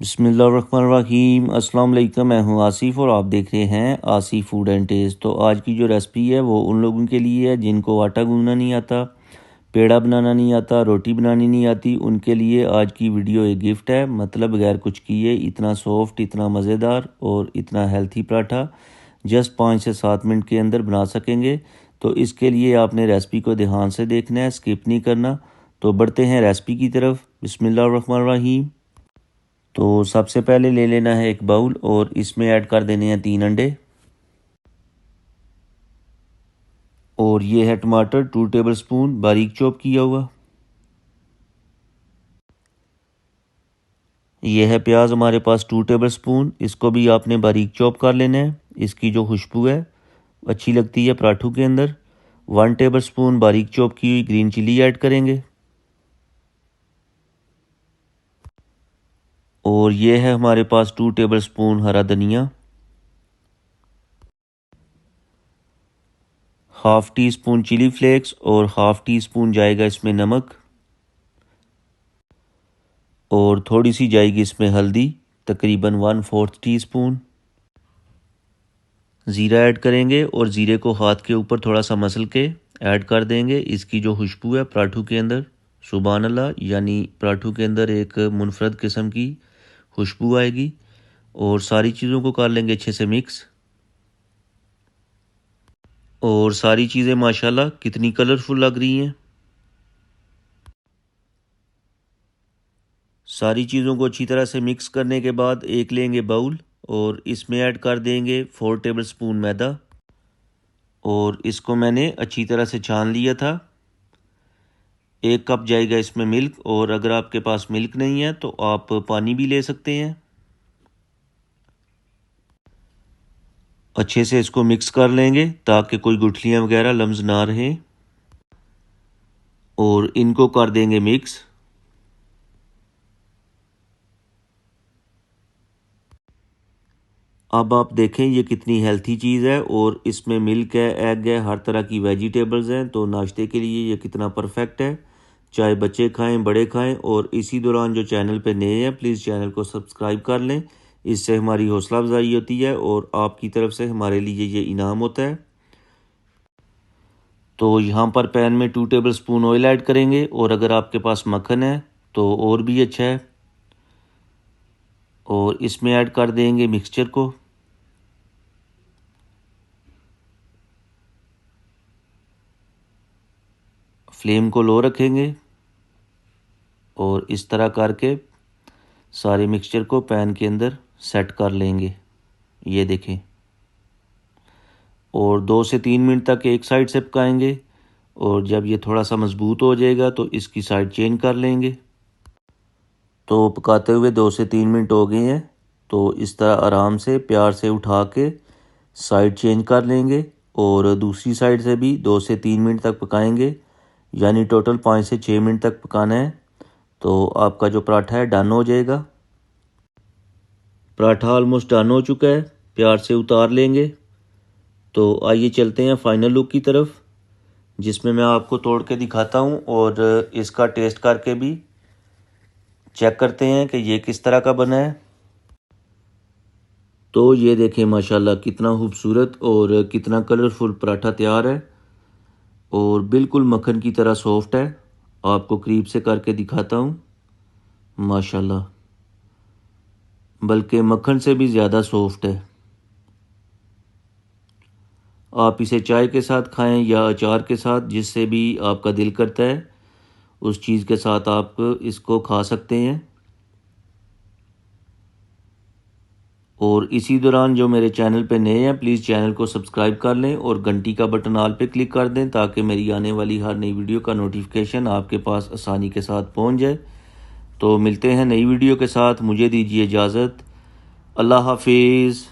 बिस्मिल्लाहिर्रहमानिर्रहीम। अस्सलाम वालेकुम। मैं हूं आसिफ और आप देख रहे हैं आसिफ फूड एंड टेस्ट। तो आज की जो रेसिपी है वो उन लोगों के लिए है जिनको आटा गूंदना नहीं आता, पेड़ा बनाना नहीं आता, रोटी बनानी नहीं आती। उनके लिए आज की वीडियो एक गिफ्ट है। मतलब बगैर कुछ किए इतना सॉफ्ट, इतना मज़ेदार और इतना हेल्थी पराठा जस्ट 5 से 7 मिनट के अंदर बना सकेंगे। तो इसके लिए आपने रेसिपी को ध्यान से देखना है, स्किप नहीं करना। तो बढ़ते हैं रेसिपी की तरफ। बिस्मिल्लाहिर्रहमानिर्रहीम। तो सबसे पहले ले लेना है एक बाउल और इसमें ऐड कर देने हैं 3 अंडे। और ये है टमाटर 2 टेबलस्पून बारीक चॉप किया हुआ। ये है प्याज हमारे पास 2 टेबलस्पून, इसको भी आपने बारीक चॉप कर लेना है। इसकी जो खुशबू है अच्छी लगती है पराठों के अंदर। 1 टेबलस्पून बारीक चॉप की हुई ग्रीन चिली ऐड करेंगे। और ये है हमारे पास 2 टेबलस्पून हरा धनिया। Half teaspoon chili flakes और हाफ़ टी स्पून जाएगा इसमें नमक। और थोड़ी सी जाएगी इसमें हल्दी, तकरीबन 1/4 टीस्पून। ज़ीरा ऐड करेंगे और ज़ीरे को हाथ के ऊपर थोड़ा सा मसल के ऐड कर देंगे। इसकी जो खुशबू है पराठों के अंदर सुभान अल्लाह, यानी पराठों के अंदर एक मुनफरद किस्म की खुशबू आएगी। और सारी चीज़ों को कर लेंगे अच्छे से मिक्स। और सारी चीज़ें माशाल्लाह कितनी कलरफुल लग रही हैं। सारी चीज़ों को अच्छी तरह से मिक्स करने के बाद एक लेंगे बाउल और इसमें ऐड कर देंगे 4 टेबलस्पून मैदा। और इसको मैंने अच्छी तरह से छान लिया था। 1 कप जाएगा इसमें मिल्क, और अगर आपके पास मिल्क नहीं है तो आप पानी भी ले सकते हैं। अच्छे से इसको मिक्स कर लेंगे ताकि कोई गुठलियाँ वगैरह लम्स ना रहें। और इनको कर देंगे मिक्स। अब आप देखें ये कितनी हेल्थी चीज़ है, और इसमें मिल्क है, एग है, हर तरह की वेजिटेबल्स हैं। तो नाश्ते के लिए ये कितना परफेक्ट है, चाहे बच्चे खाएं बड़े खाएं। और इसी दौरान जो चैनल पे नए हैं प्लीज़ चैनल को सब्सक्राइब कर लें। इससे हमारी हौसला अफजाई होती है और आपकी तरफ से हमारे लिए ये इनाम होता है। तो यहाँ पर पैन में 2 टेबलस्पून ऑयल ऐड करेंगे, और अगर आपके पास मक्खन है तो और भी अच्छा है। और इसमें ऐड कर देंगे मिक्सचर को। फ्लेम को लो रखेंगे और इस तरह करके सारे मिक्सचर को पैन के अंदर सेट कर लेंगे। ये देखें। और 2 से 3 मिनट तक एक साइड से पकाएंगे, और जब ये थोड़ा सा मज़बूत हो जाएगा तो इसकी साइड चेंज कर लेंगे। तो पकाते हुए 2 से 3 मिनट हो गए हैं। तो इस तरह आराम से प्यार से उठा के साइड चेंज कर लेंगे, और दूसरी साइड से भी 2 से 3 मिनट तक पकाएंगे, यानी टोटल 5 से 6 मिनट तक पकाना है। तो आपका जो पराठा है डन हो जाएगा। पराठा ऑलमोस्ट डन हो चुका है, प्यार से उतार लेंगे। तो आइए चलते हैं फाइनल लुक की तरफ, जिसमें मैं आपको तोड़ के दिखाता हूँ और इसका टेस्ट करके भी चेक करते हैं कि ये किस तरह का बना है। तो ये देखें माशाल्लाह कितना खूबसूरत और कितना कलरफुल पराठा तैयार है, और बिल्कुल मक्खन की तरह सॉफ्ट है। आपको करीब से करके दिखाता हूँ। माशाल्लाह, बल्कि मक्खन से भी ज़्यादा सॉफ्ट है। आप इसे चाय के साथ खाएं या अचार के साथ, जिससे भी आपका दिल करता है उस चीज़ के साथ आप इसको खा सकते हैं। और इसी दौरान जो मेरे चैनल पे नए हैं प्लीज़ चैनल को सब्सक्राइब कर लें और घंटी का बटन ऑल पे क्लिक कर दें, ताकि मेरी आने वाली हर नई वीडियो का नोटिफिकेशन आपके पास आसानी के साथ पहुंच जाए। तो मिलते हैं नई वीडियो के साथ। मुझे दीजिए इजाज़त। अल्लाह हाफिज़।